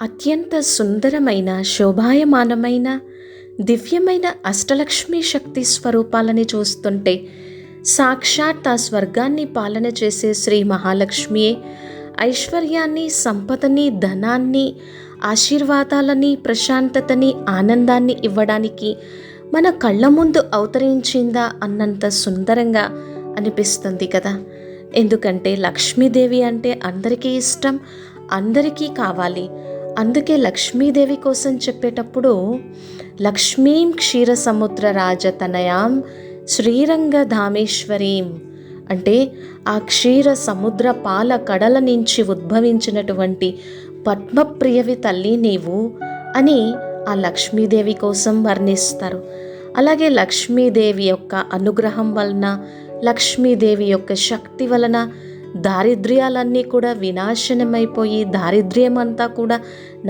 అత్యంత సుందరమైన, శోభాయమానమైన, దివ్యమైన అష్టలక్ష్మీ శక్తి స్వరూపాలని చూస్తుంటే సాక్షాత్ ఆ స్వర్గాన్ని పాలన చేసే శ్రీ మహాలక్ష్మియే ఐశ్వర్యాన్ని, సంపదని, ధనాన్ని, ఆశీర్వాదాలని, ప్రశాంతతని, ఆనందాన్ని ఇవ్వడానికి మన కళ్ళ ముందు అవతరించిందా అన్నంత సుందరంగా అనిపిస్తుంది కదా. ఎందుకంటే లక్ష్మీదేవి అంటే అందరికీ ఇష్టం, అందరికీ కావాలి. అందుకే లక్ష్మీదేవి కోసం చెప్పేటప్పుడు లక్ష్మీం క్షీరసముద్ర రాజతనయాం శ్రీరంగధామేశ్వరీం అంటే ఆ క్షీర సముద్ర పాల కడల నుంచి ఉద్భవించినటువంటి పద్మప్రియవి తల్లి నీవు అని ఆ లక్ష్మీదేవి కోసం వర్ణిస్తారు. అలాగే లక్ష్మీదేవి యొక్క అనుగ్రహం వలన, లక్ష్మీదేవి యొక్క శక్తి వలన దారిద్ర్యాలన్నీ కూడా వినాశనమైపోయి, దారిద్ర్యం అంతా కూడా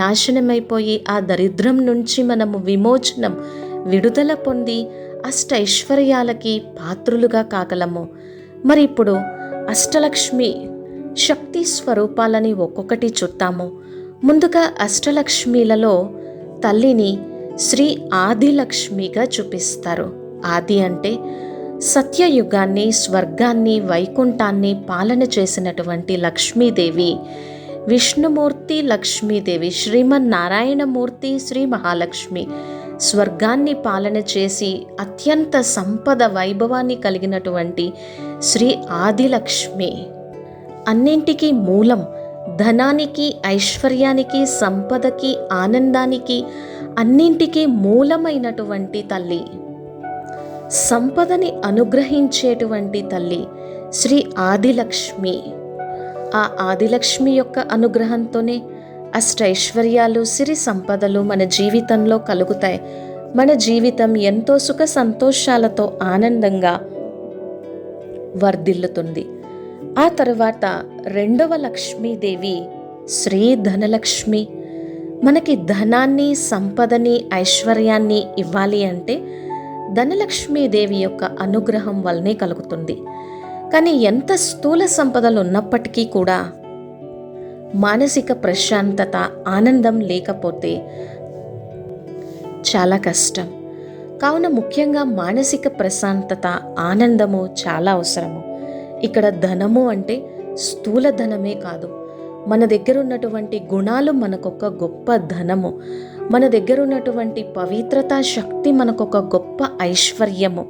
నాశనమైపోయి, ఆ దరిద్రం నుంచి మనము విమోచనం, విడుదల పొంది అష్టైశ్వర్యాలకి పాత్రులుగా కాగలము. మరి ఇప్పుడు అష్టలక్ష్మి శక్తి స్వరూపాలని ఒక్కొక్కటి చూద్దాము. ముందుగా అష్టలక్ష్మిలలో తల్లిని శ్రీ ఆదిలక్ష్మిగా చూపిస్తారు. ఆది అంటే సత్యయుగాన్ని, స్వర్గాన్ని, వైకుంఠాన్ని పాలన చేసినటువంటి లక్ష్మీదేవి. విష్ణుమూర్తి లక్ష్మీదేవి, శ్రీమన్నారాయణమూర్తి శ్రీ మహాలక్ష్మి. స్వర్గాన్ని పాలన చేసి అత్యంత సంపద వైభవాన్ని కలిగినటువంటి శ్రీ ఆదిలక్ష్మి. అన్నింటికీ మూలం, ధనానికి, ఐశ్వర్యానికి, సంపదకి, ఆనందానికి అన్నింటికీ మూలమైనటువంటి తల్లి, సంపదని అనుగ్రహించేటువంటి తల్లి శ్రీ ఆదిలక్ష్మి. ఆ ఆదిలక్ష్మి యొక్క అనుగ్రహంతోనే అష్టైశ్వర్యాలు, సిరి సంపదలు మన జీవితంలో కలుగుతాయి. మన జీవితం ఎంతో సుఖ సంతోషాలతో ఆనందంగా వర్ధిల్లుతుంది. ఆ తరువాత రెండవ లక్ష్మీదేవి శ్రీ ధనలక్ష్మి. మనకి ధనాన్ని, సంపదని, ఐశ్వర్యాన్ని ఇవ్వాలి అంటే ధనలక్ష్మీదేవి యొక్క అనుగ్రహం వల్లనే కలుగుతుంది. కానీ ఎంత స్థూల సంపదలు ఉన్నప్పటికీ కూడా మానసిక ప్రశాంతత, ఆనందం లేకపోతే చాలా కష్టం. కావున ముఖ్యంగా మానసిక ప్రశాంతత, ఆనందము చాలా అవసరము. ఇక్కడ ధనము అంటే స్థూల ధనమే కాదు, మన దగ్గర ఉన్నటువంటి గుణాలు మనకొక గొప్ప ధనము. మన దగ్గర ఉన్నటువంటి పవిత్రత, శక్తి మనకొక గొప్ప ఐశ్వర్యము.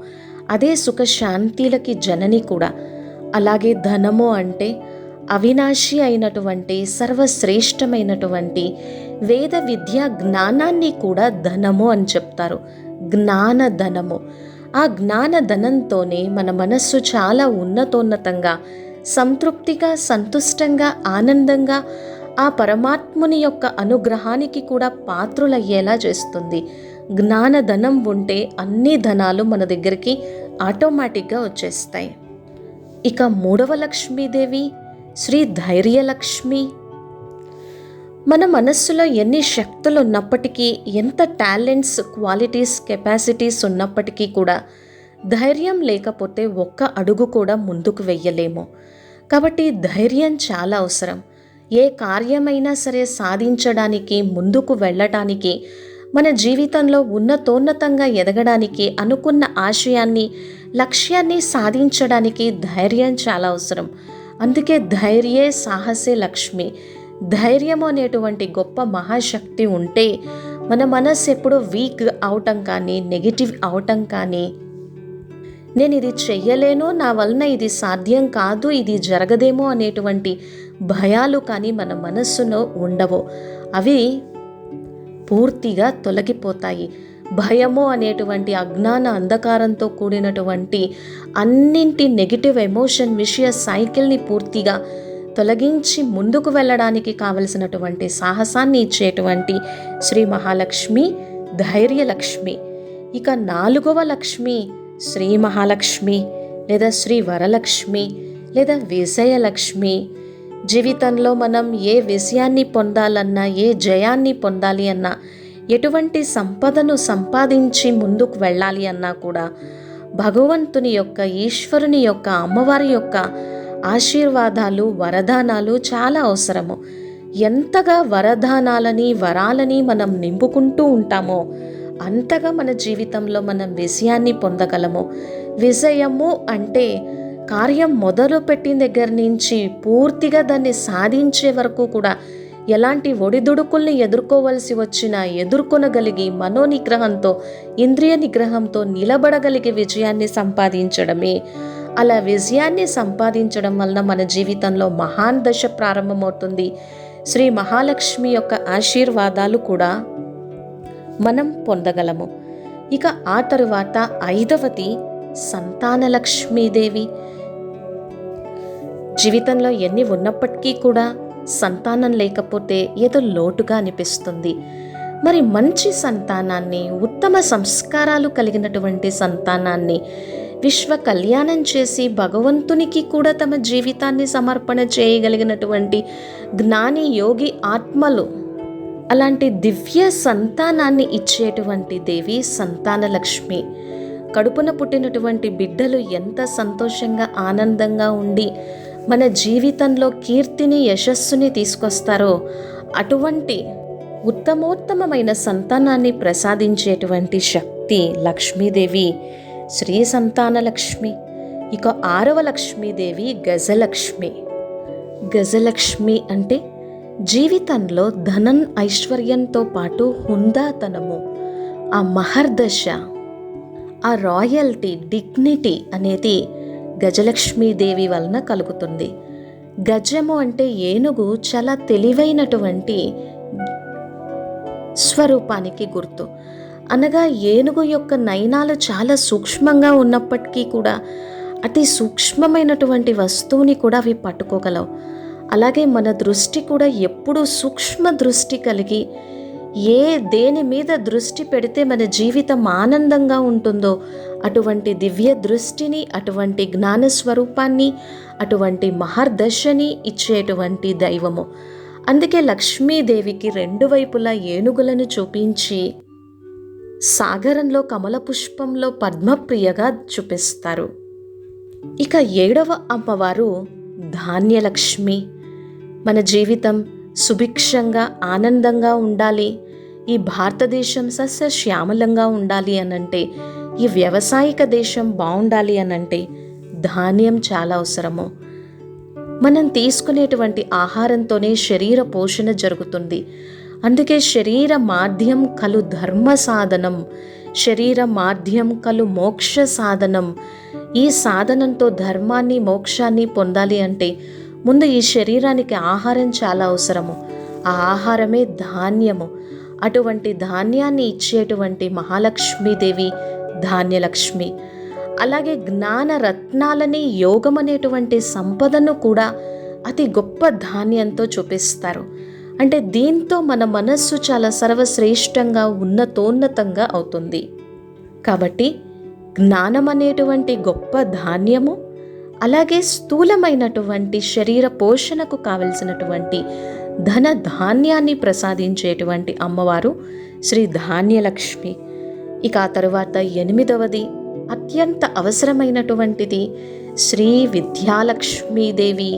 అదే సుఖ శాంతిలకి జనని కూడా. అలాగే ధనము అంటే అవినాశి అయినటువంటి, సర్వశ్రేష్టమైనటువంటి వేద విద్య జ్ఞానాన్ని కూడా ధనము అని చెప్తారు. జ్ఞాన ధనము. ఆ జ్ఞాన ధనంతోనే మన మనస్సు చాలా ఉన్నతోన్నతంగా, సంతృప్తిగా, సంతుష్టంగా, ఆనందంగా ఆ పరమాత్ముని యొక్క అనుగ్రహానికి కూడా పాత్రులయ్యేలా చేస్తుంది. జ్ఞానధనం ఉంటే అన్ని ధనాలు మన దగ్గరికి ఆటోమేటిక్గా వచ్చేస్తాయి. ఇక మూడవ లక్ష్మీదేవి శ్రీ ధైర్యలక్ష్మి. మన మనస్సులో ఎన్ని శక్తులు ఉన్నప్పటికీ, ఎంత టాలెంట్స్, క్వాలిటీస్, కెపాసిటీస్ ఉన్నప్పటికీ కూడా ధైర్యం లేకపోతే ఒక్క అడుగు కూడా ముందుకు వెయ్యలేము. కాబట్టి ధైర్యం చాలా అవసరం. ఏ కార్యమైనా సరే సాధించడానికి, ముందుకు వెళ్ళటానికి, మన జీవితంలో ఉన్నతోన్నతంగా ఎదగడానికి, అనుకున్న ఆశయాన్ని, లక్ష్యాన్ని సాధించడానికి ధైర్యం చాలా అవసరం. అందుకే ధైర్యే సాహసే లక్ష్మి. ధైర్యం అనేటువంటి గొప్ప మహాశక్తి ఉంటే మన మనసు ఎప్పుడూ వీక్ అవటం కానీ, నెగిటివ్ అవటం కానీ, నేను ఇది చెయ్యలేను, నా వలన ఇది సాధ్యం కాదు, ఇది జరగదేమో అనేటువంటి భయాలు కానీ మన మనస్సులో ఉండవు. అవి పూర్తిగా తొలగిపోతాయి. భయము అనేటువంటి అజ్ఞాన అంధకారంతో కూడినటువంటి అన్నింటి నెగిటివ్ ఎమోషన్, విషయ సైకిల్ని పూర్తిగా తొలగించి ముందుకు వెళ్ళడానికి కావలసినటువంటి సాహసాన్ని ఇచ్చేటువంటి శ్రీ మహాలక్ష్మి ధైర్యలక్ష్మి. ఇక నాలుగవ లక్ష్మి శ్రీ మహాలక్ష్మి లేదా శ్రీ వరలక్ష్మి లేదా విజయలక్ష్మి. జీవితంలో మనం ఏ విజయాన్ని పొందాలన్నా, ఏ జయాన్ని పొందాలి అన్నా, ఎటువంటి సంపదను సంపాదించి ముందుకు వెళ్ళాలి అన్నా కూడా భగవంతుని యొక్క, ఈశ్వరుని యొక్క, అమ్మవారి యొక్క ఆశీర్వాదాలు, వరదానాలు చాలా అవసరము. ఎంతగా వరదానాలని వరాలని మనం నింపుకుంటూ ఉంటామో అంతగా మన జీవితంలో మనం విజయాన్ని పొందగలము. విజయము అంటే కార్యం మొదలుపెట్టిన దగ్గర నుంచి పూర్తిగా దాన్ని సాధించే వరకు కూడా ఎలాంటి ఒడిదుడుకుల్ని ఎదుర్కోవలసి వచ్చినా ఎదుర్కొనగలిగి మనోనిగ్రహంతో ఇంద్రియ నిగ్రహంతో నిలబడగలిగే విజయాన్ని సంపాదించడమే. అలా విజయాన్ని సంపాదించడం వలన మన జీవితంలో మహాన్ దశ ప్రారంభమవుతుంది. శ్రీ మహాలక్ష్మి యొక్క ఆశీర్వాదాలు కూడా మనం పొందగలము. ఇక ఆ తరువాత 5వది సంతానలక్ష్మీదేవి. జీవితంలో ఎన్ని ఉన్నప్పటికీ కూడా సంతానం లేకపోతే ఏదో లోటుగా అనిపిస్తుంది. మరి మంచి సంతానాన్ని, ఉత్తమ సంస్కారాలు కలిగినటువంటి సంతానాన్ని విశ్వ కళ్యాణం చేసి భగవంతునికి కూడా తమ జీవితాన్ని సమర్పణ చేయగలిగినటువంటి జ్ఞాని యోగి ఆత్మలు, అలాంటి దివ్య సంతానాన్ని ఇచ్చేటువంటి దేవి సంతానలక్ష్మి. కడుపున పుట్టినటువంటి బిడ్డలు ఎంత సంతోషంగా ఆనందంగా ఉండి మన జీవితంలో కీర్తిని యశస్సుని తీసుకొస్తారో అటువంటి ఉత్తమోత్తమైన సంతానాన్ని ప్రసాదించేటువంటి శక్తి లక్ష్మీదేవి శ్రీ సంతానలక్ష్మి. ఇక 6వ లక్ష్మీదేవి గజలక్ష్మి. గజలక్ష్మి అంటే జీవితంలో ధనం ఐశ్వర్యంతో పాటు హుందాతనము, ఆ మహర్దశ, ఆ రాయల్టీ, డిగ్నిటీ అనేది గజలక్ష్మీదేవి వలన కలుగుతుంది. గజము అంటే ఏనుగు చాలా తెలివైనటువంటి స్వరూపానికి గుర్తు. అనగా ఏనుగు యొక్క నయనాలు చాలా సూక్ష్మంగా ఉన్నప్పటికీ కూడా అతి సూక్ష్మమైనటువంటి వస్తువుని కూడా అవి పట్టుకోగలవు. అలాగే మన దృష్టి కూడా ఎప్పుడూ సూక్ష్మ దృష్టి కలిగి దేని మీద దృష్టి పెడితే మన జీవితం ఆనందంగా ఉంటుందో అటువంటి దివ్య దృష్టిని, అటువంటి జ్ఞానస్వరూపాన్ని, అటువంటి మహర్దశని ఇచ్చేటువంటి దైవము. అందుకే లక్ష్మీదేవికి 2 వైపులా ఏనుగులను చూపించి సాగరంలో కమల పుష్పంలో పద్మప్రియగా చూపిస్తారు. ఇక 7వ అమ్మవారు ధాన్యలక్ష్మి. మన జీవితం సుభిక్షంగా ఆనందంగా ఉండాలి, ఈ భారతదేశం సస్యశ్యామలంగా ఉండాలి అనంటే, ఈ వ్యవసాయిక దేశం బాగుండాలి అనంటే ధాన్యం చాలా అవసరము. మనం తీసుకునేటువంటి ఆహారంతోనే శరీర పోషణ జరుగుతుంది. అందుకే శరీర మాధ్యం కలు ధర్మ సాధనం, శరీర మాధ్యం కలు మోక్ష సాధనం. ఈ సాధనంతో ధర్మాన్ని, మోక్షాన్ని పొందాలి అంటే ముందు ఈ శరీరానికి ఆహారం చాలా అవసరము. ఆ ఆహారమే ధాన్యము. అటువంటి ధాన్యాన్ని ఇచ్చేటువంటి మహాలక్ష్మీదేవి ధాన్యలక్ష్మి. అలాగే జ్ఞాన రత్నాలని, యోగం అనేటువంటి సంపదను కూడా అతి గొప్ప ధాన్యంతో చూపిస్తారు. అంటే దీంతో మన మనస్సు చాలా సర్వశ్రేష్టంగా ఉన్నతోన్నతంగా అవుతుంది. కాబట్టి జ్ఞానం అనేటువంటి గొప్ప ధాన్యము, అలాగే స్థూలమైనటువంటి శరీర పోషణకు కావలసినటువంటి ధన ధాన్యాన్ని ప్రసాదించేటువంటి అమ్మవారు శ్రీ ధాన్యలక్ష్మి. ఇక ఆ తరువాత 8వది అత్యంత అవసరమైనటువంటిది శ్రీ విద్యాలక్ష్మీదేవి.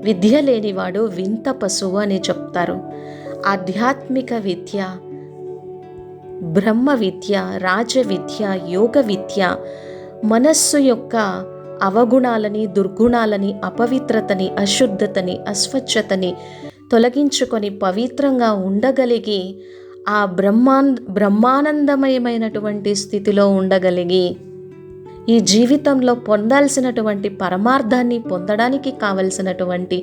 విద్య లేనివాడు వింత పశువు అని చెప్తారు. ఆధ్యాత్మిక విద్య, బ్రహ్మ విద్య, రాజ విద్య, యోగ విద్య మనస్సు యొక్క అవగుణాలని, దుర్గుణాలని, అపవిత్రతని, అశుద్ధతని, అస్వచ్ఛతని తొలగించుకొని పవిత్రంగా ఉండగలిగి ఆ బ్రహ్మానందమయమైనటువంటి స్థితిలో ఉండగలిగి ఈ జీవితంలో పొందాల్సినటువంటి పరమార్థాన్ని పొందడానికి కావలసినటువంటి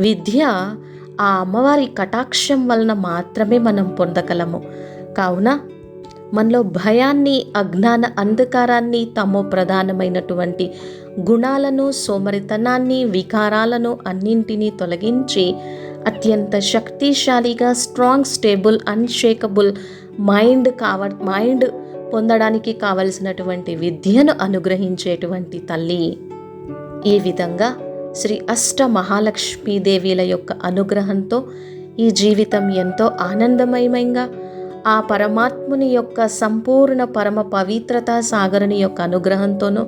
విద్య ఆ అమ్మవారి కటాక్షం వలన మాత్రమే మనం పొందగలము. కావున మనలో భయాన్ని, అజ్ఞాన అంధకారాన్ని, తమో ప్రధానమైనటువంటి గుణాలను, సోమరితనాన్ని, వికారాలను అన్నింటినీ తొలగించి అత్యంత శక్తిశాలిగా, స్ట్రాంగ్, స్టేబుల్, అన్షేకబుల్ మైండ్ పొందడానికి కావలసినటువంటి విద్యను అనుగ్రహించేటువంటి తల్లి. ఈ విధంగా శ్రీ అష్ట మహాలక్ష్మీదేవిల యొక్క అనుగ్రహంతో ఈ జీవితం ఎంతో ఆనందమయంగా, ఆ పరమాత్ముని యొక్క సంపూర్ణ పరమ పవిత్రతా సాగరుని యొక్క అనుగ్రహంతోనూ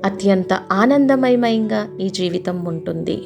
అత్యంత ఆనందమయంగా ఈ జీవితం ఉంటుంది.